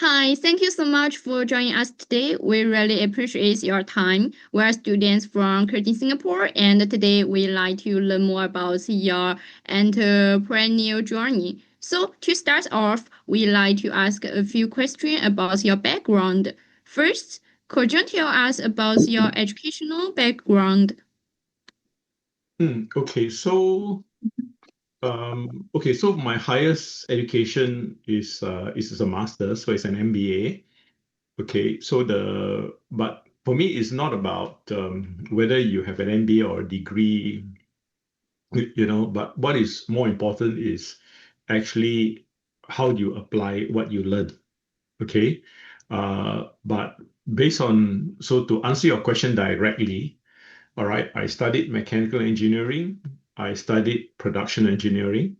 Hi, thank you so much for joining us today. We really appreciate your time. We are students from Curtin, Singapore, and today we like to learn more about your entrepreneurial journey. So, to start off, we like to ask a few questions about your background. First, could you tell us about your educational background? Okay, so my highest education is a master's, so it's an MBA. Okay, but for me, it's not about whether you have an MBA or a degree, but what is more important is actually how do you apply what you learn. Okay, but to answer your question directly, all right, I studied mechanical engineering. I studied production engineering.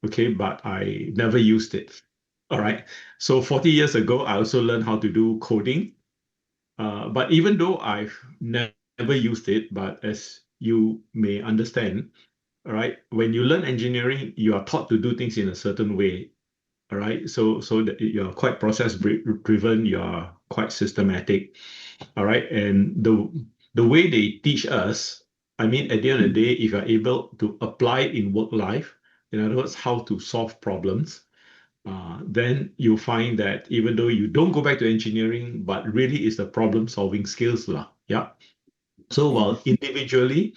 Okay, but I never used it. All right. So 40 years ago, I also learned how to do coding. But even though I've never used it, but as you may understand, all right, when you learn engineering, you are taught to do things in a certain way. All right. So that you're quite driven, you are quite systematic. All right. And the way they teach us, I mean, at the end of the day, if you're able to apply it in work life, in other words, how to solve problems, then you'll find that even though you don't go back to engineering, but really it's the problem solving skills lah. Yeah. So while individually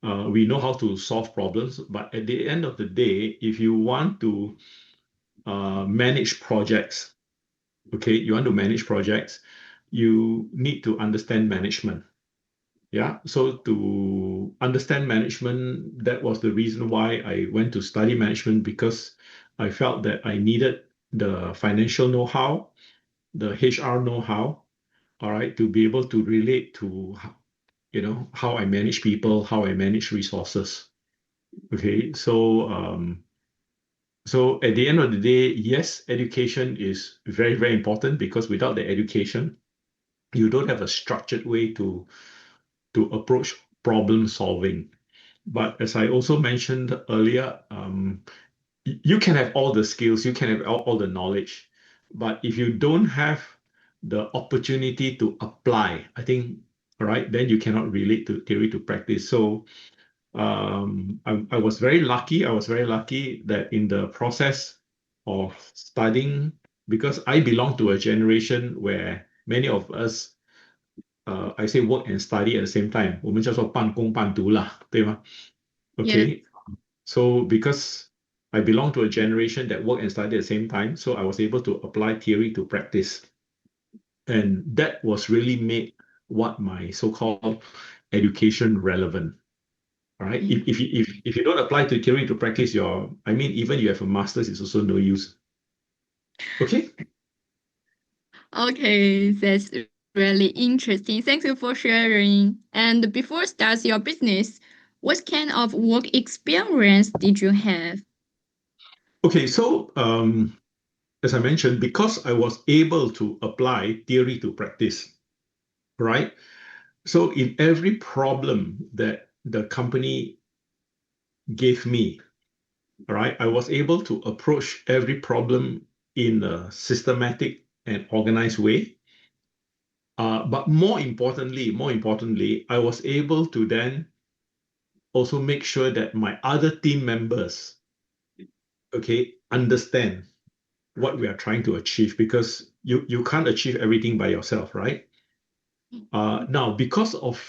we know how to solve problems, but at the end of the day, if you want to manage projects, okay, you want to manage projects, you need to understand management. Yeah. So to understand management, that was the reason why I went to study management because I felt that I needed the financial know-how, the HR know-how, all right, to be able to relate to, how I manage people, how I manage resources. Okay. So at the end of the day, yes, education is very, very important because without the education, you don't have a structured way to approach problem solving. But as I also mentioned earlier, you can have all the skills, you can have all the knowledge, but if you don't have the opportunity to apply, I think, all right, then you cannot relate to theory to practice. So I was very lucky. I was very lucky that in the process of studying, because I belong to a generation where many of us I say work and study at the same time，我们叫做半工半读啦，对吗 Yeah.？Okay, so because I belong to a generation that work and study at the same time, so I was able to apply theory to practice, and that was really made what my so-called education relevant. All right, if you don't apply to theory to practice, I mean, even you have a master's, it's also no use. Okay. Okay, that's really interesting. Thank you for sharing. And before start your business, what kind of work experience did you have? Okay, so as I mentioned, because I was able to apply theory to practice, right? So in every problem that the company gave me, all right, I was able to approach every problem in a systematic and organized way. But more importantly, I was able to then also make sure that my other team members, okay, understand what we are trying to achieve because you can't achieve everything by yourself, right? Now, because of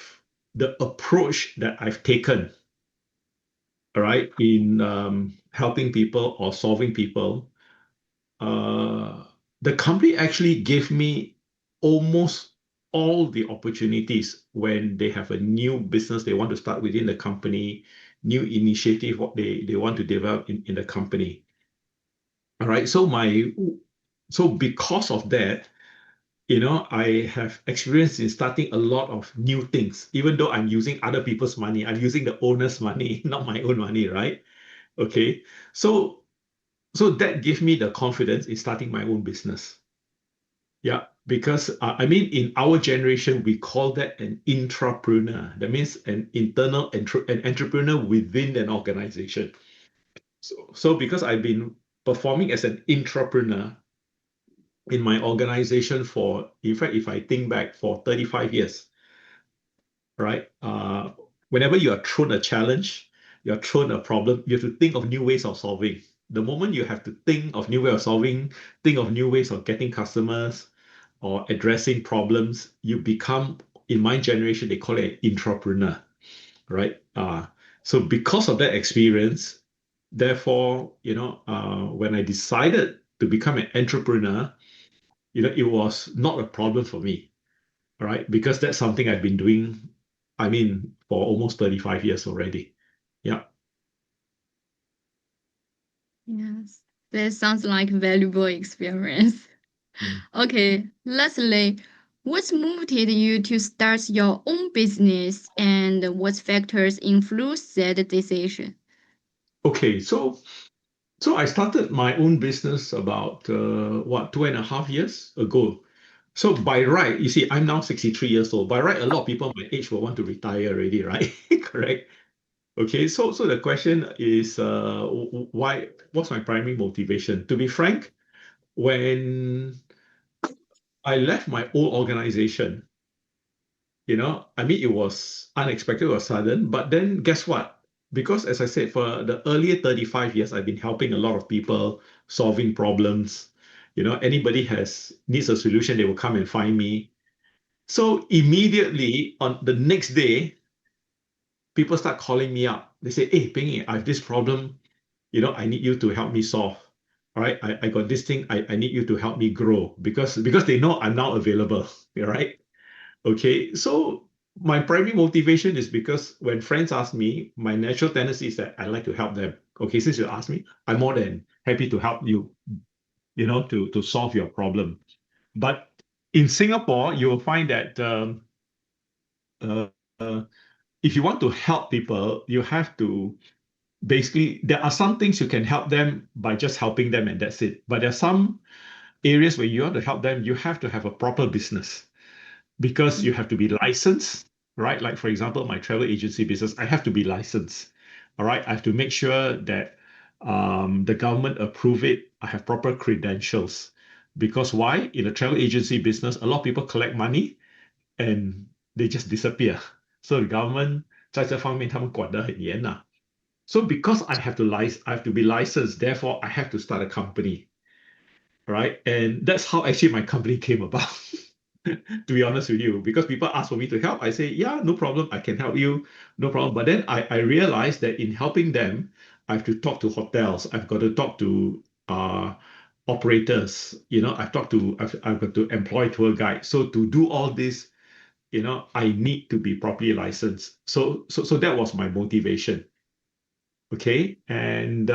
the approach that I've taken, all right, in helping people or solving people, uh, the company actually gave me almost all the opportunities when they have a new business they want to start within the company, new initiative, what they want to develop in the company. All right. So because of that, I have experience in starting a lot of new things, even though I'm using other people's money, I'm using the owner's money, not my own money, right? Okay. So that gave me the confidence in starting my own business. Yeah, because I mean, in our generation, we call that an intrapreneur. That means an entrepreneur within an organization. So because I've been performing as an intrapreneur, in my organization for, in fact, if I think back for 35 years, right? Whenever you are thrown a challenge, you are thrown a problem, you have to think of new ways of solving. The moment you have to think of new way of solving, think of new ways of getting customers or addressing problems, you become, in my generation, they call it an entrepreneur, right? So because of that experience, therefore, when I decided to become an entrepreneur, it was not a problem for me, all right? Because that's something I've been doing, I mean, for almost 35 years already. Yeah. Yes, that sounds like valuable experience. Mm. Okay, lastly, what motivated you to start your own business and what factors influence that decision? Okay, so I started my own business about what, 2.5 years ago. So by right, you see, I'm now 63 years old. By right, a lot of people my age will want to retire already, right? Correct. Okay, so the question is, why? What's my primary motivation? To be frank, when I left my old organization, I mean, it was unexpected or sudden, but then guess what? Because as I said, for the earlier 35 years, I've been helping a lot of people solving problems. Anybody needs a solution, they will come and find me. So immediately on the next day, people start calling me up. They say, "Hey, Pingy, I have this problem. I need you to help me solve. All right, I got this thing. I need you to help me grow because they know I'm now available. All right. Okay. So my primary motivation is because when friends ask me, my natural tendency is that I like to help them. Okay, since you asked me, I'm more than happy to help you, to solve your problem. But in Singapore, you will find that uh, uh, if you want to help people, you have to basically, there are some things you can help them by just helping them and that's it. But there are some areas where you want to help them, you have to have a proper business because you have to be licensed, right? Like, for example, my travel agency business, I have to be licensed. All right. I have to make sure that the government approve it. I have proper credentials. Because why? In a travel agency business, a lot of people collect money and they just disappear. So the government 在这方面他们管得很严呐。So because I have to be licensed, therefore I have to start a company, right? And that's how actually my company came about. To be honest with you, because people ask for me to help, I say, yeah, no problem, I can help you, no problem. But then I realized that in helping them, I have to talk to hotels, I've got to talk to operators, I've got to employ tour guides. So to do all this, I need to be properly licensed. So that was my motivation. Okay. And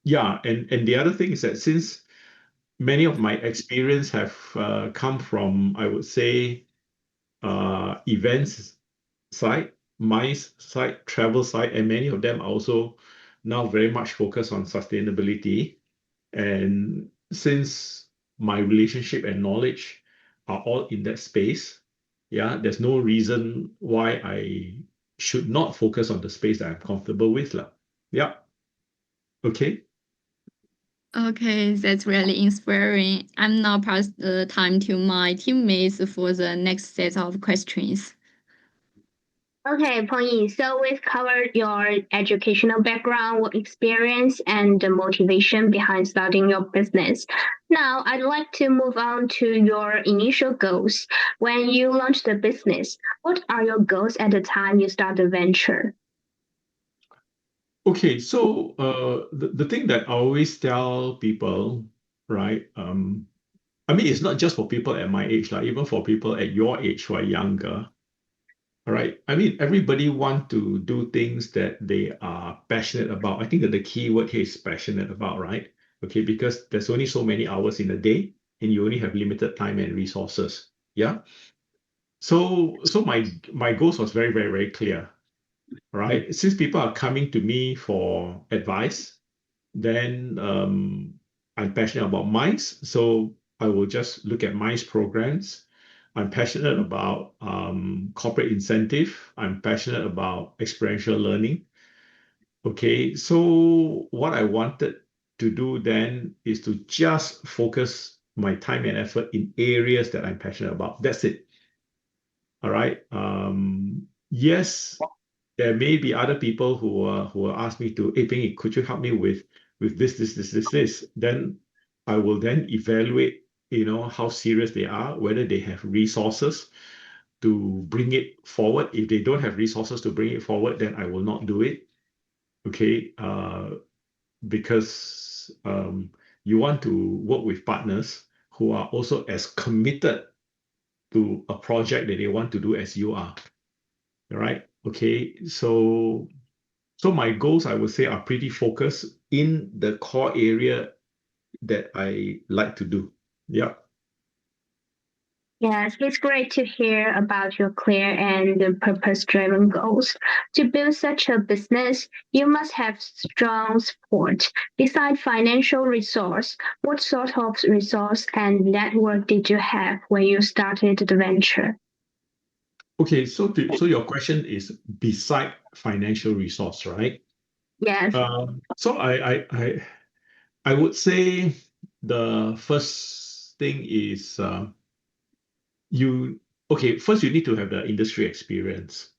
yeah, and the other thing is that since many of my experience have come from, I would say, events side, MICE side, travel side, and many of them are also now very much focused on sustainability. And since my relationship and knowledge are all in that space, yeah, there's no reason why I should not focus on the space that I'm comfortable with. Lah. Yeah. Okay. Okay, that's really inspiring. I'm now pass the time to my teammates for the next set of questions. Okay, Pony. So we've covered your educational background, work experience, and the motivation behind starting your business. Now, I'd like to move on to your initial goals. When you launched the business, what are your goals at the time you start the venture? Okay, so the thing that I always tell people, right? I mean, it's not just for people at my age, like even for people at your age who are younger. All right. I mean, everybody want to do things that they are passionate about. I think that the key word here is passionate about, right? Okay, because there's only so many hours in a day, and you only have limited time and resources. Yeah. So my goals was very, very, very clear. Right. Since people are coming to me for advice, then I'm passionate about mice. So I will just look at mice programs. I'm passionate about corporate incentive. I'm passionate about experiential learning. Okay, so what I wanted to do then is to just focus my time and effort in areas that I'm passionate about. That's it. All right. Yes, there may be other people who will ask me to, hey, Ping, could you help me with this? Then I will then evaluate, how serious they are, whether they have resources to bring it forward. If they don't have resources to bring it forward, then I will not do it. Okay. Because you want to work with partners who are also as committed to a project that they want to do as you are. All right. Okay. So my goals, I would say, are pretty focused in the core area that I like to do. Yeah. Yes, it's great to hear about your clear and purpose-driven goals. To build such a business, you must have strong support. Besides financial resource, what sort of resource and network did you have when you started the venture? Okay. So your question is beside financial resource, right? Yes. So I would say the first thing is you okay, first you need to have the industry experience.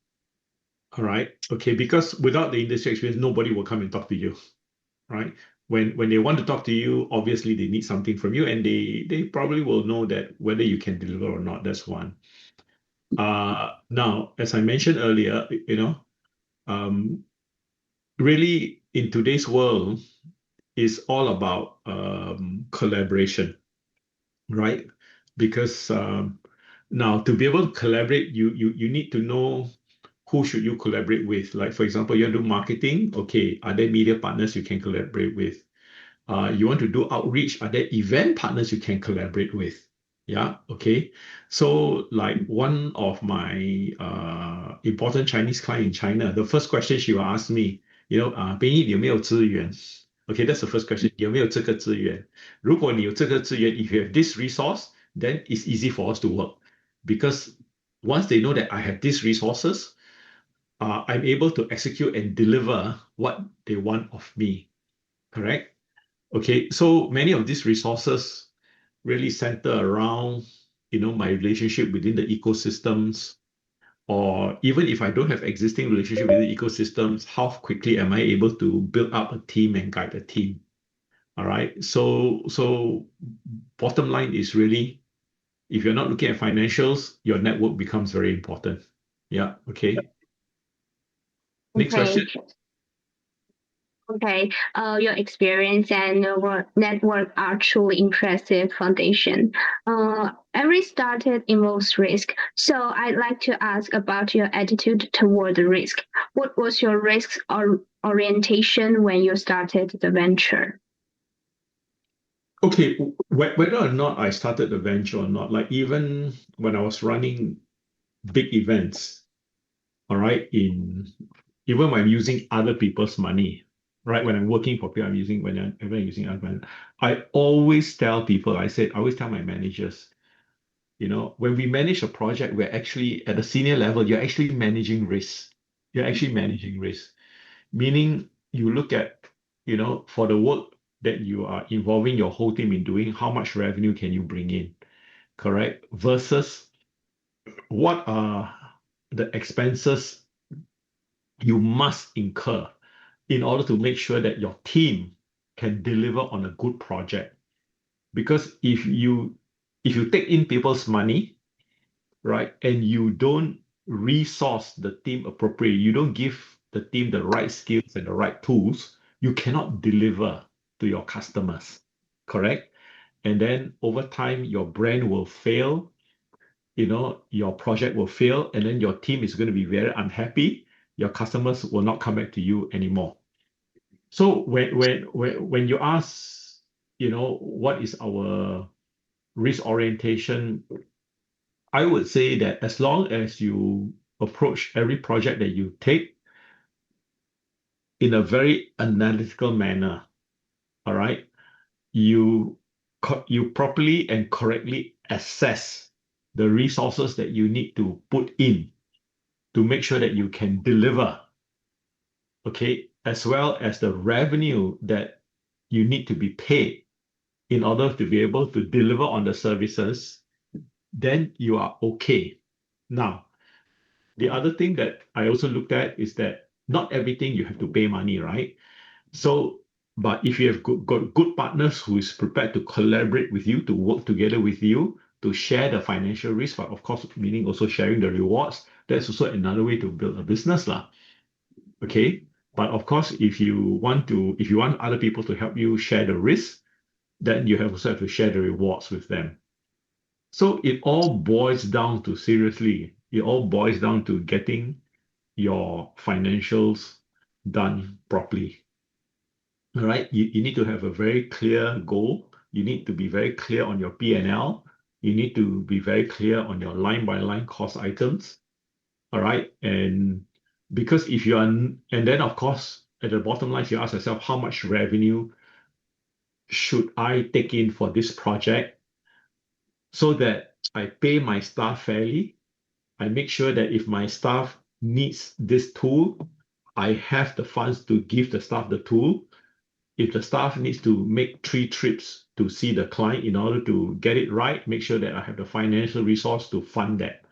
All right. Okay, because without the industry experience, nobody will come and talk to you. Right. When they want to talk to you, obviously they need something from you, and they probably will know that whether you can deliver or not. That's one. Now, as I mentioned earlier, um, really in today's world is all about collaboration, right? Because now to be able to collaborate, you need to know who should you collaborate with. Like for example, you do marketing. Okay, are there media partners you can collaborate with? You want to do outreach, are there event partners you can collaborate with? Yeah, okay. So like one of my important Chinese client in China, the first question she will ask me, 便宜有没有资源? Okay, that's the first question. 有没有这个资源? 如果你有这个资源, if you have this resource, then it's easy for us to work. Because once they know that I have these resources, I'm able to execute and deliver what they want of me. Correct? Okay, so many of these resources really center around, my relationship within the ecosystems, or even if I don't have existing relationship with the ecosystems, how quickly am I able to build up a team and guide a team? All right. So bottom line is really, if you're not looking at financials, your network becomes very important. Yeah. Okay. Next Okay. question. Okay, your experience and network are truly impressive foundation. Every startup involves risk, so I'd like to ask about your attitude toward the risk. What was your risk or orientation when you started the venture? Okay, whether or not I started the venture or not, like even when I was running big events, all right, even when I'm using other people's money, right? When I'm working for people, when I'm using other money, I always tell people, I always tell my managers, when we manage a project, we're actually at a senior level, you're actually managing risk. You're actually managing risk, meaning you look at, for the work that you are involving your whole team in doing, how much revenue can you bring in, correct? Versus what are the expenses you must incur in order to make sure that your team can deliver on a good project. Because if you take in people's money, right, and you don't resource the team appropriately, you don't give the team the right skills and the right tools, you cannot deliver to your customers, correct? And then over time, your brand will fail, your project will fail, and then your team is going to be very unhappy. Your customers will not come back to you anymore. So when you ask, what is our risk orientation, I would say that as long as you approach every project that you take in a very analytical manner, all right, you properly and correctly assess the resources that you need to put in to make sure that you can deliver, okay, as well as the revenue that you need to be paid in order to be able to deliver on the services, then you are okay. Now, the other thing that I also looked at is that not everything you have to pay money, right? So, but if you have got good partners who is prepared to collaborate with you, to work together with you, to share the financial risk, but of course, meaning also sharing the rewards, that's also another way to build a business, lah. Okay. But of course, if you want other people to help you share the risk, then you also have to share the rewards with them. So it all boils down to getting your financials done properly. All right. You need to have a very clear goal. You need to be very clear on your P&L. You need to be very clear on your line by line cost items. All right. And because if you are, and then of course, at the bottom line, you ask yourself, how much revenue should I take in for this project so that I pay my staff fairly? I make sure that if my staff needs this tool, I have the funds to give the staff the tool. If the staff needs to make 3 trips to see the client in order to get it right, make sure that I have the financial resource to fund that.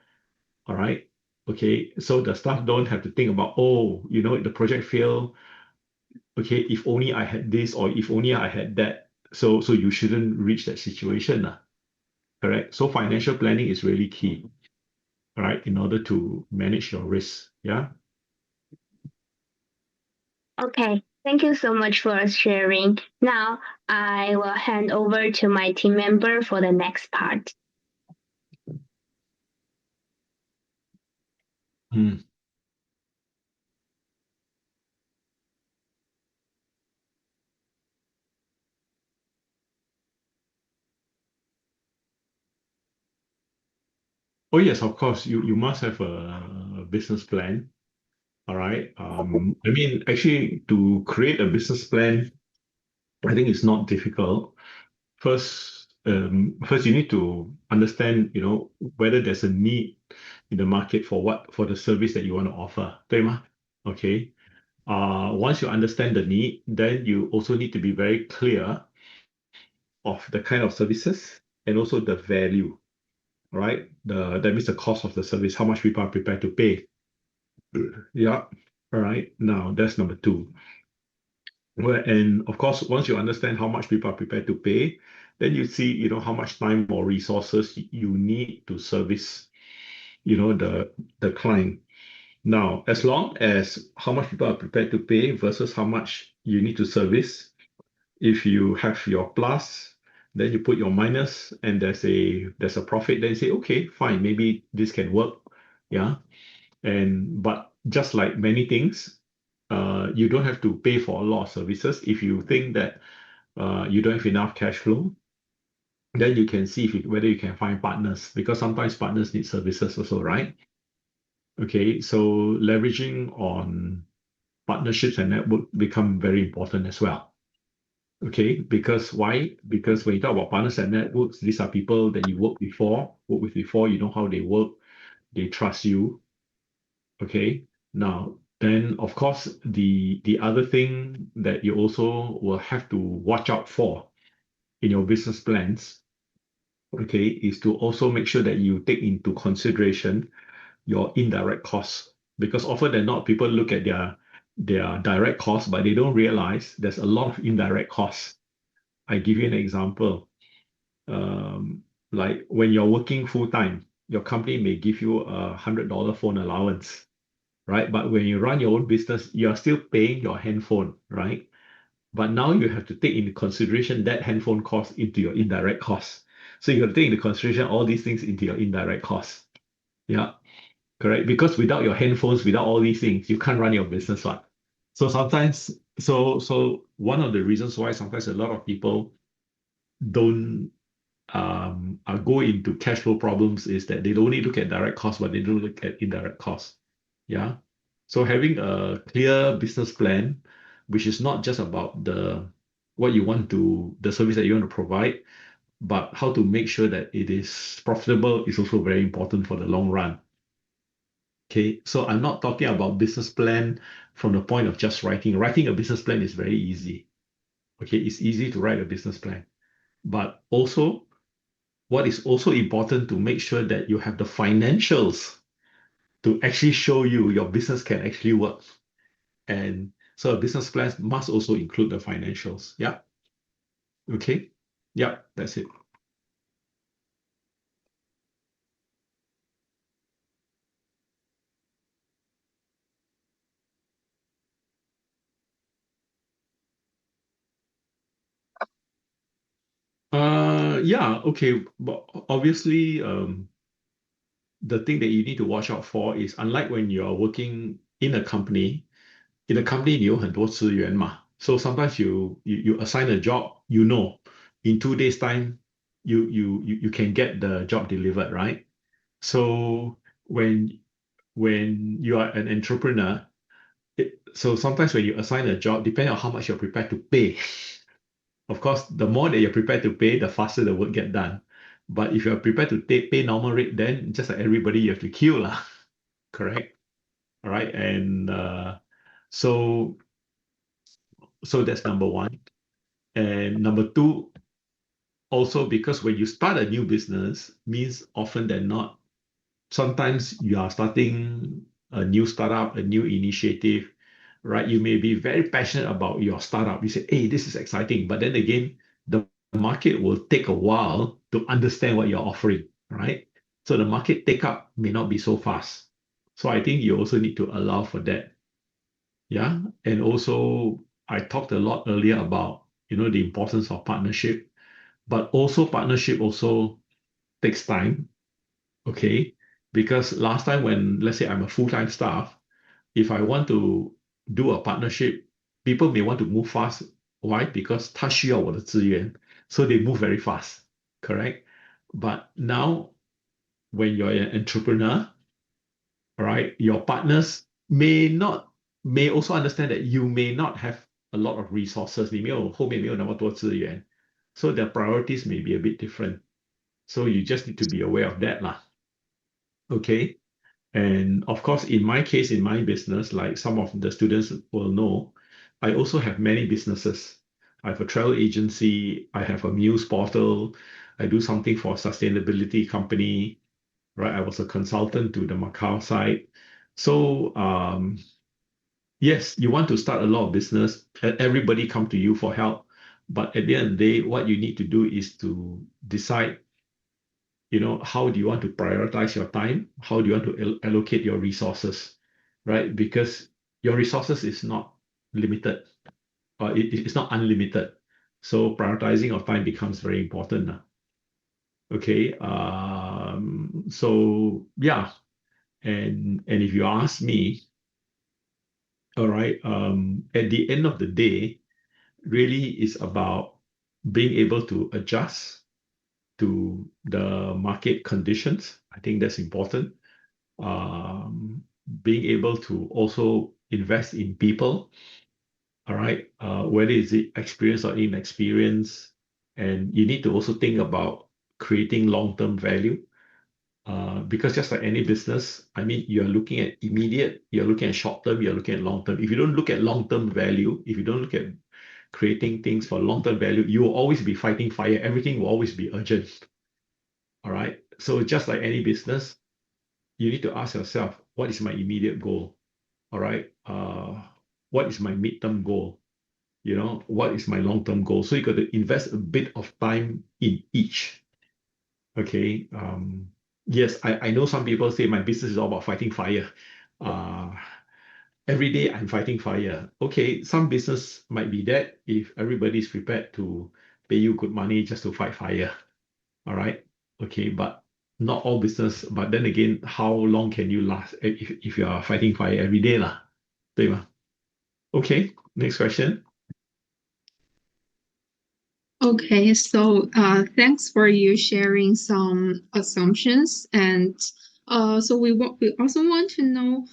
All right. Okay. So the staff don't have to think about, oh, the project failed. Okay, if only I had this or if only I had that. So you shouldn't reach that situation. Correct. So financial planning is really key, all right, in order to manage your risks. Yeah. Okay, thank you so much for sharing. Now I will hand over to my team member for the next part. Hmm. Oh yes, of course. You must have a business plan. All right. I mean, actually, to create a business plan, I think it's not difficult. First you need to understand, whether there's a need in the market for the service that you want to offer, 对吗? Okay. Once you understand the need, then you also need to be very clear of the kind of services and also the value, right? That means the cost of the service, how much people are prepared to pay. Yeah. All right. Now that's number two. Well, and of course, once you understand how much people are prepared to pay, then you see, how much time or resources you need to service, the client. Now, as long as how much people are prepared to pay versus how much you need to service, if you have your plus, then you put your minus, and there's a profit, then you say, okay, fine, maybe this can work. Yeah. But just like many things, you don't have to pay for a lot of services. If you think that you don't have enough cash flow, then you can see whether you can find partners, because sometimes partners need services also, right? Okay, so leveraging on partnerships and network become very important as well. Okay, because why? Because when you talk about partners and networks, these are people that you work with before, you know how they work, they trust you. Okay. Now, then of course, the other thing that you also will have to watch out for in your business plans, okay, is to also make sure that you take into consideration your indirect costs. Because often than not, people look at their direct costs, but they don't realize there's a lot of indirect costs. I give you an example. Like when you're working full time, your company may give you $100 phone allowance, right? But when you run your own business, you're still paying your handphone, right? But now you have to take into consideration that handphone cost into your indirect costs. So you have to take into consideration all these things into your indirect costs. Yeah, correct. Because without your handphones, without all these things, you can't run your business, right? So sometimes, so one of the reasons why sometimes a lot of people don't go into cash flow problems is that they only look at direct costs, but they don't look at indirect costs. Yeah. So having a clear business plan, which is not just about the service that you want to provide, but how to make sure that it is profitable is also very important for the long run. Okay. So I'm not talking about business plan from the point of just writing. Writing a business plan is very easy. Okay, it's easy to write a business plan, but also what is also important to make sure that you have the financials to actually show you your business can actually work. And so a business plan must also include the financials. Yeah. Okay. Yeah, that's it. Yeah, okay. But obviously, the thing that you need to watch out for is unlike when you're working in a company, in a company 你有很多资源嘛. So sometimes you assign a job, you know, in 2 days' time, you can get the job delivered, right? So when you are an entrepreneur, so sometimes when you assign a job, depending on how much you're prepared to pay. Of course, the more that you're prepared to pay, the faster the work get done. But if you're prepared to pay normal rate, then just like everybody, you have to queue lah. Correct? All right. And so that's number one. And number two, also because when you start a new business, means often than not, sometimes you are starting a new startup, a new initiative, right? You may be very passionate about your startup. You say, hey, this is exciting. But then again, the market will take a while to understand what you're offering, right? So the market take up may not be so fast. So I think you also need to allow for that. Yeah. And also, I talked a lot earlier about, the importance of partnership, but also partnership also takes time. Okay. Because last time when, let's say I'm a full-time staff, if I want to do a partnership, people may want to move fast. Why? Because 他需要我的资源, so they move very fast, correct? But now, when you're an entrepreneur, right, your partners may also understand that you may not have a lot of resources. 你没有后面没有那么多资源, so their priorities may be a bit different. So you just need to be aware of that, lah. Okay. And of course, in my case, in my business, like some of the students will know, I also have many businesses. I have a travel agency, I have a news portal, I do something for a sustainability company, right? I was a consultant to the Macau side. So yes, you want to start a lot of business, everybody come to you for help. But at the end of the day, what you need to do is to decide, how do you want to prioritize your time? How do you want to allocate your resources, right? Because your resources is not limited, or it's not unlimited. So prioritizing of time becomes very important now. Okay. So yeah, and if you ask me, all right, at the end of the day, really is about being able to adjust to the market conditions. I think that's important. Being able to also invest in people, all right, whether it's experience or inexperience, and you need to also think about creating long-term value. Because just like any business, I mean, you're looking at immediate, you're looking at short term, you're looking at long term. If you don't look at long-term value, if you don't look at creating things for long-term value, you will always be fighting fire. Everything will always be urgent. All right. So just like any business, you need to ask yourself, what is my immediate goal? All right. What is my midterm goal? What is my long-term goal? So you got to invest a bit of time in each. Okay. Yes, I know some people say my business is all about fighting fire. Every day I'm fighting fire. Okay, some business might be that if everybody's prepared to pay you good money just to fight fire. All right. Okay, but not all business. But then again, how long can you last if you are fighting fire every day lah? 对吗? Okay, next question. Okay, so thanks for you sharing some assumptions, and so we also want to know,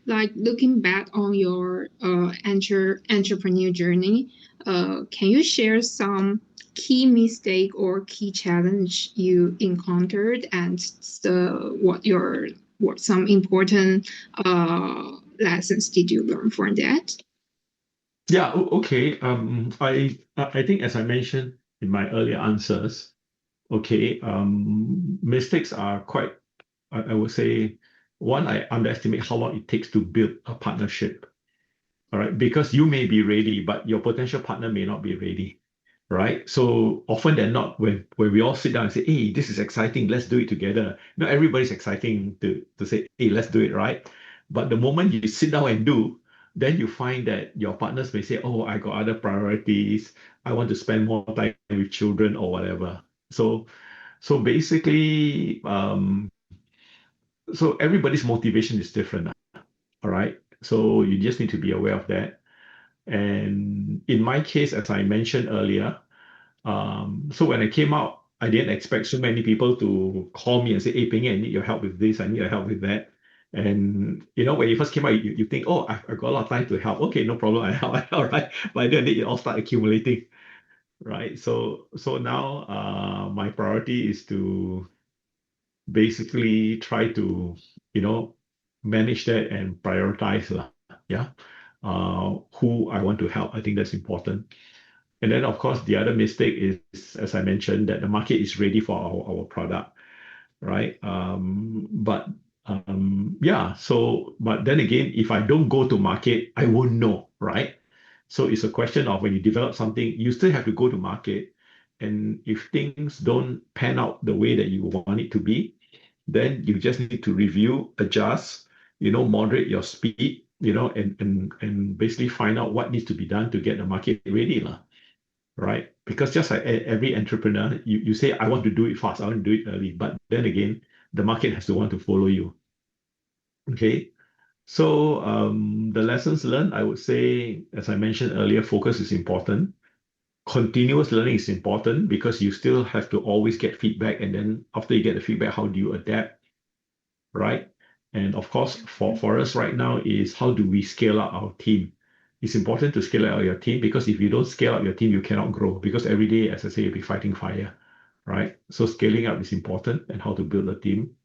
like looking back on your entrepreneur journey, can you share some key mistake or key challenge you encountered, and what some important lessons did you learn from that? Yeah, okay. I think as I mentioned in my earlier answers, okay, mistakes are quite, I would say, one, I underestimate how long it takes to build a partnership. All right, because you may be ready, but your potential partner may not be ready. Right. So often than not, when we all sit down and say, hey, this is exciting, let's do it together. Not everybody's exciting to say, hey, let's do it, right? But the moment you sit down and do, then you find that your partners may say, oh, I got other priorities. I want to spend more time with children or whatever. So basically, so everybody's motivation is different. All right. So you just need to be aware of that. And in my case, as I mentioned earlier, so when I came out, I didn't expect so many people to call me and say, hey, Ping, I need your help with this, I need your help with that. And when you first came out, you think, oh, I've got a lot of time to help. Okay, no problem, I help, all right. But then it all start accumulating, right? So now my priority is to basically try to, manage that and prioritize, yeah, who I want to help. I think that's important. And then, of course, the other mistake is, as I mentioned, that the market is ready for our product, right? Yeah, so, but then again, if I don't go to market, I won't know, right? So it's a question of when you develop something, you still have to go to market. And if things don't pan out the way that you want it to be, then you just need to review, adjust, moderate your speed, and basically find out what needs to be done to get the market ready, lah, right? Because just like every entrepreneur, you say, I want to do it fast, I want to do it early. But then again, the market has to want to follow you. Okay. So the lessons learned, I would say, as I mentioned earlier, focus is important. Continuous learning is important because you still have to always get feedback. And then after you get the feedback, how do you adapt, right? And of course, for us right now is how do we scale up our team? It's important to scale up your team because if you don't scale up your team, you cannot grow because every day, as I say, you'll be fighting fire, right? So scaling up is important and how to build a team.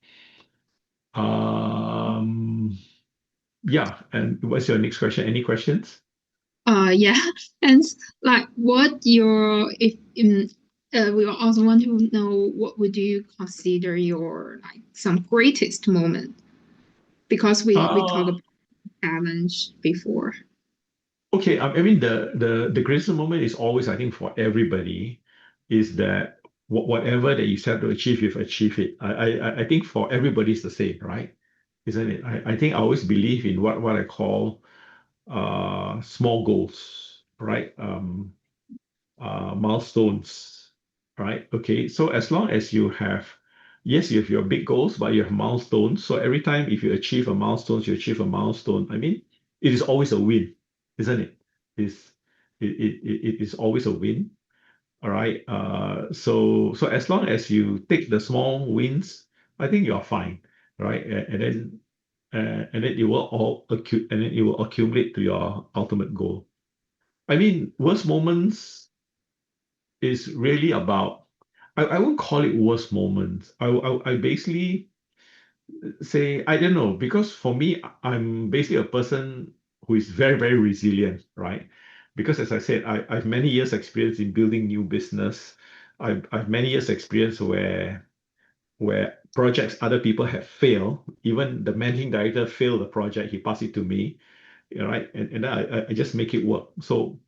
Um, yeah. And what's your next question? Any questions? Yeah, and like what your if we also want to know what would you consider your like some greatest moment because we talked Uh, about challenge before. okay. I mean, the greatest moment is always, I think, for everybody, is that whatever that you set to achieve, you've achieved it. I think for everybody it's the same, right? Isn't it? I think I always believe in what I call small goals, right? Milestones, right? Okay, so as long as you have, yes, you have your big goals, but you have milestones. So every time if you achieve a milestone, you achieve a milestone. I mean, it is always a win, isn't it? It's, it is always a win. All right. So as long as you take the small wins, I think you're fine, right? And then it will and then it will accumulate to your ultimate goal. I mean, worst moments is really about, I won't call it worst moments. I basically say, I don't know, because for me, I'm basically a person who is very, very resilient, right? Because as I said, I've many years experience in building new business. I've many years experience where projects other people have failed, even the managing director failed the project, he passed it to me, right? And then I just make it work. So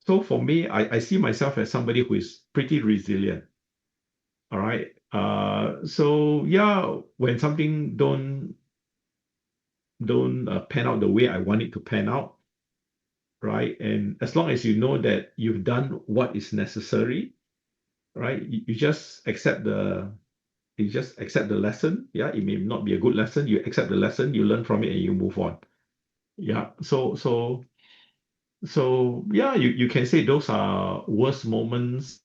for me, I see myself as somebody who is pretty resilient. All right. So yeah, when something don't pan out the way I want it to pan out, right? And as long as you know that you've done what is necessary, right? You just accept the lesson. Yeah, it may not be a good lesson. You accept the lesson, you learn from it, and you move on. Yeah. So yeah, you can say those are worst moments,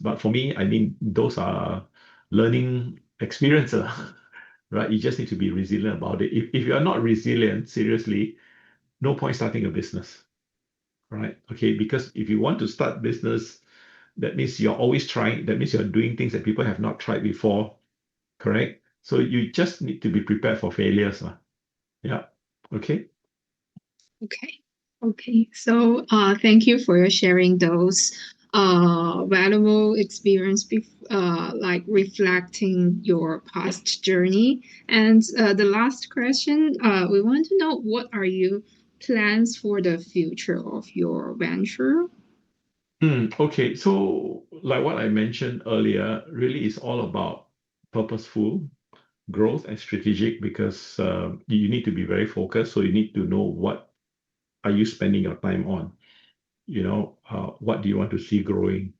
but for me, I mean those are learning experiences, right? You just need to be resilient about it. If you are not resilient, seriously, no point starting a business, right? Okay, because if you want to start business, that means you're always trying. That means you're doing things that people have not tried before, correct? So you just need to be prepared for failures, lah. Yeah. Okay. Okay. Okay, so thank you for sharing those valuable experience, like reflecting your past journey. And the last question, we want to know what are your plans for the future of your venture? Okay, so like what I mentioned earlier, really is all about purposeful growth and strategic because you need to be very focused. So you need to know what are you spending your time on. What do you want to see growing?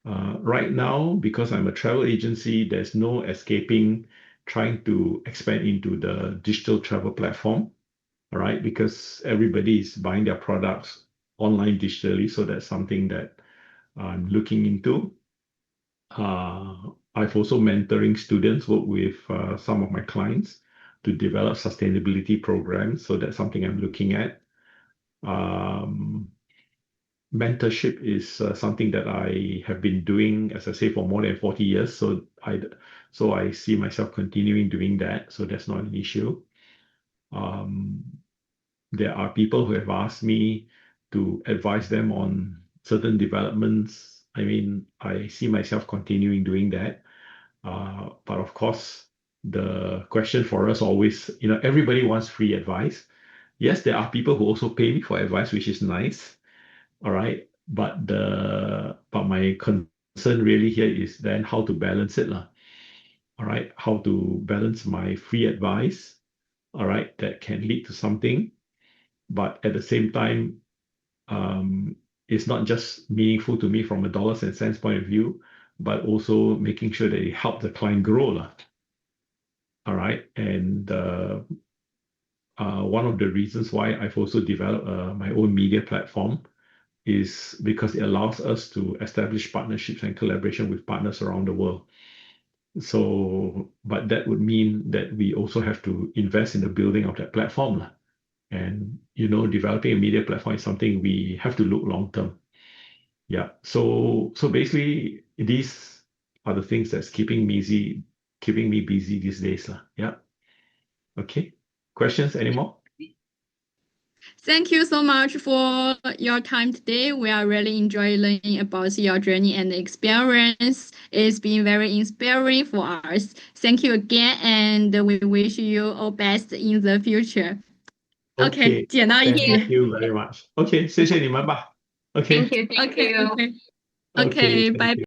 Right now, because I'm a travel agency, there's no escaping trying to expand into the digital travel platform, all right? Because everybody is buying their products online digitally. So that's something that I'm looking into. I've also mentoring students, work with some of my clients to develop sustainability programs. So that's something I'm looking at. Mentorship is something that I have been doing, as I say, for more than 40 years. So I see myself continuing doing that. So that's not an issue. There are people who have asked me to advise them on certain developments. I mean, I see myself continuing doing that. But of course, the question for us always, everybody wants free advice. Yes, there are people who also pay me for advice, which is nice. All right. But my concern really here is then how to balance it, lah. All right. How to balance my free advice, all right, that can lead to something, but at the same time, it's not just meaningful to me from a dollars and cents point of view, but also making sure that it helps the client grow, lah. All right. And one of the reasons why I've also developed my own media platform is because it allows us to establish partnerships and collaboration with partners around the world. So, but that would mean that we also have to invest in the building of that platform. And, developing a media platform is something we have to look long term. Yeah. So basically, these are the things that's keeping me busy these days. Yeah. Okay. Questions anymore? Thank you so much for your time today. We are really enjoying learning about your journey and experience. It's been very inspiring for us. Thank you again, and we wish you all best in the future. OK， Okay. 捡到一 Thank 题。 you very much. Okay，谢谢你们吧。OK。Thank you. Thank OK you. OK Okay, OK， thank 拜 you.